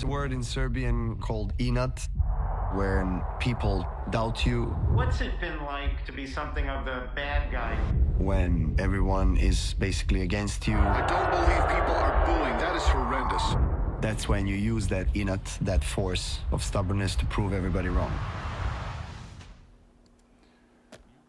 word in Serbian called inat, when people doubt you. What's it been like to be something of the bad guy? When everyone is basically against you. I don't believe people are booing. That is horrendous. That's when you use that inat, that force of stubbornness to prove everybody wrong.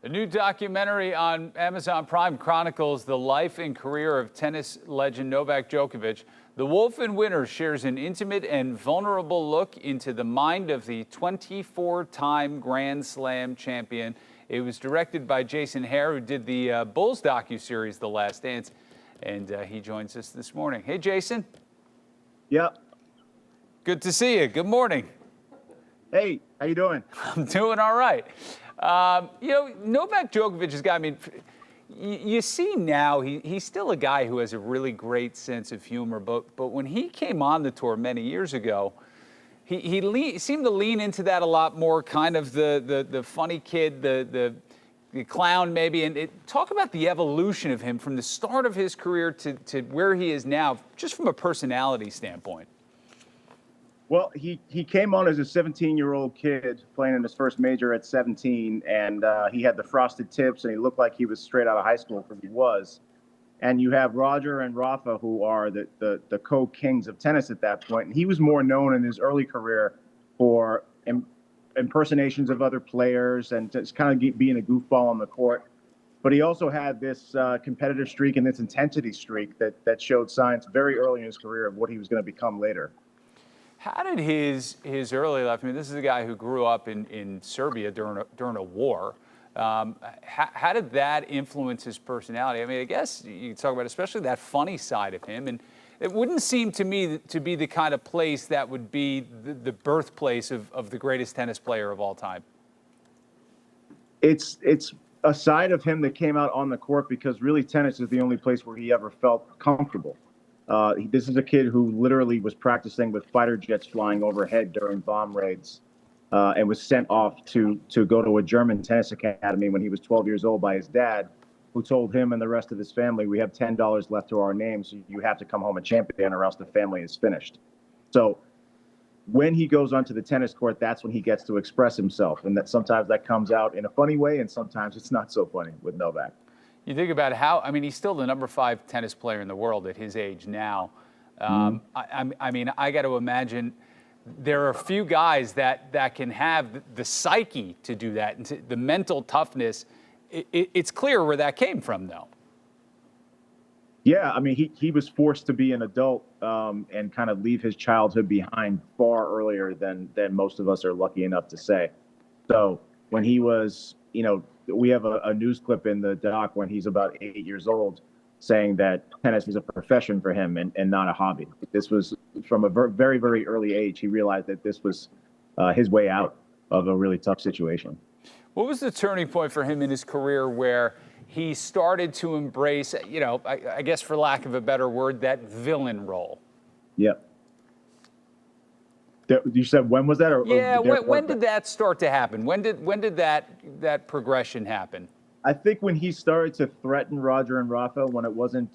A new documentary on Amazon Prime chronicles the life and career of tennis legend Novak Djokovic. The Wolf in Winter shares an intimate and vulnerable look into the mind of the 24-time Grand Slam champion. It was directed by Jason Hare, who did the Bulls docuseries The Last Dance, and he joins us this morning. Hey, Jason. Yep. Good to see you. Good morning. Hey, how you doing? I'm doing all right. Novak Djokovic has got, I mean, you see now he's still a guy who has a really great sense of humor, but when he came on the tour many years ago, he seemed to lean into that a lot more, kind of the funny kid, the clown maybe, and talk about the evolution of him from the start of his career to where he is now, just from a personality standpoint. Well, he came on as a 17-year-old kid playing in his first major at 17, and he had the frosted tips, and he looked like he was straight out of high school, because he was. And you have Roger and Rafa, who are the co-kings of tennis at that point. And he was more known in his early career for impersonations of other players and just kind of being a goofball on the court. But he also had this competitive streak and this intensity streak that showed signs very early in his career of what he was going to become later. How did his early life, I mean, this is a guy who grew up in Serbia during a war. How did that influence his personality? I mean, I guess you talk about especially that funny side of him. And it wouldn't seem to me to be the kind of place that would be the birthplace of the greatest tennis player of all time. It's a side of him that came out on the court, because really tennis is the only place where he ever felt comfortable. This is a kid who literally was practicing with fighter jets flying overhead during bomb raids, and was sent off to go to a German tennis academy when he was 12 years old by his dad, who told him and the rest of his family, "We have $10 left to our name, so you have to come home a champion or else the family is finished." So when he goes onto the tennis court, that's when he gets to express himself, and that sometimes that comes out in a funny way, and sometimes it's not so funny with Novak. You think about how, I mean, he's still the #5 tennis player in the world at his age now. I mean, I got to imagine there are a few guys that can have the psyche to do that, and the mental toughness. It's clear where that came from, though. Yeah, I mean, he was forced to be an adult and kind of leave his childhood behind far earlier than most of us are lucky enough to say. So when he was, we have a news clip in the doc when he's about 8 years old saying that tennis was a profession for him and not a hobby. This was from a very, very early age. He realized that this was his way out of a really tough situation. What was the turning point for him in his career where he started to embrace, I guess for lack of a better word, that villain role? Yep. You said when was that? Yeah, when did that start to happen? When did that progression happen? I think when he started to threaten Roger and Rafa, when it wasn't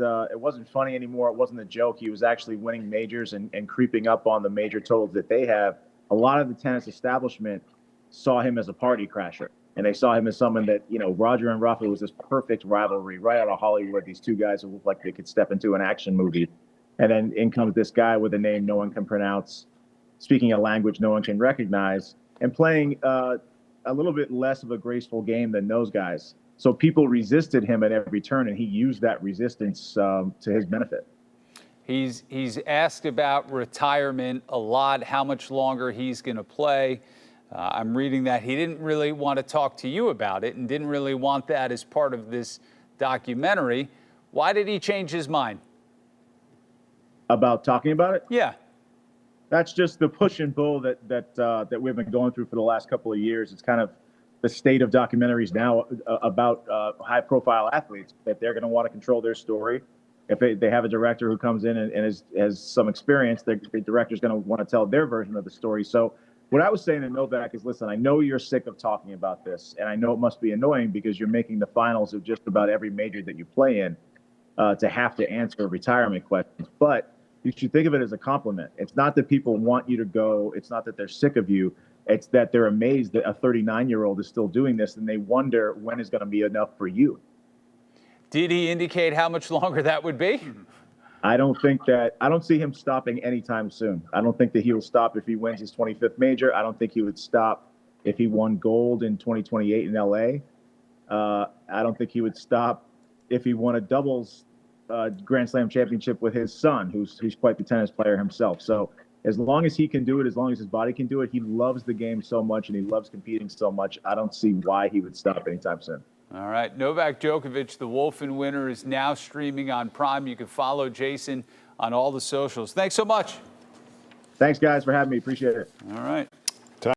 funny anymore, it wasn't a joke. He was actually winning majors and creeping up on the major totals that they have. A lot of the tennis establishment saw him as a party crasher, and they saw him as someone that, Roger and Rafa was this perfect rivalry right out of Hollywood. These two guys who looked like they could step into an action movie, and then in comes this guy with a name no one can pronounce, speaking a language no one can recognize, and playing a little bit less of a graceful game than those guys. So people resisted him at every turn, and he used that resistance to his benefit. He's asked about retirement a lot, how much longer he's going to play. I'm reading that he didn't really want to talk to you about it and didn't really want that as part of this documentary. Why did he change his mind? About talking about it? Yeah. That's just the push and pull that we've been going through for the last couple of years. It's kind of the state of documentaries now about high-profile athletes, that they're going to want to control their story. If they have a director who comes in and has some experience, the director's going to want to tell their version of the story. So what I was saying to Novak is, listen, I know you're sick of talking about this, and I know it must be annoying because you're making the finals of just about every major that you play in to have to answer retirement questions. But you should think of it as a compliment. It's not that people want you to go. It's not that they're sick of you. It's that they're amazed that a 39-year-old is still doing this, and they wonder when is going to be enough for you. Did he indicate how much longer that would be? I don't see him stopping anytime soon. I don't think that he will stop if he wins his 25th major. I don't think he would stop if he won gold in 2028 in LA. I don't think he would stop if he won a doubles Grand Slam championship with his son, who's quite the tennis player himself. So as long as he can do it, as long as his body can do it, he loves the game so much and he loves competing so much. I don't see why he would stop anytime soon. All right, Novak Djokovic, the Wolfen winner, is now streaming on Prime. You can follow Jason on all the socials. Thanks so much. Thanks, guys, for having me. Appreciate it. All right.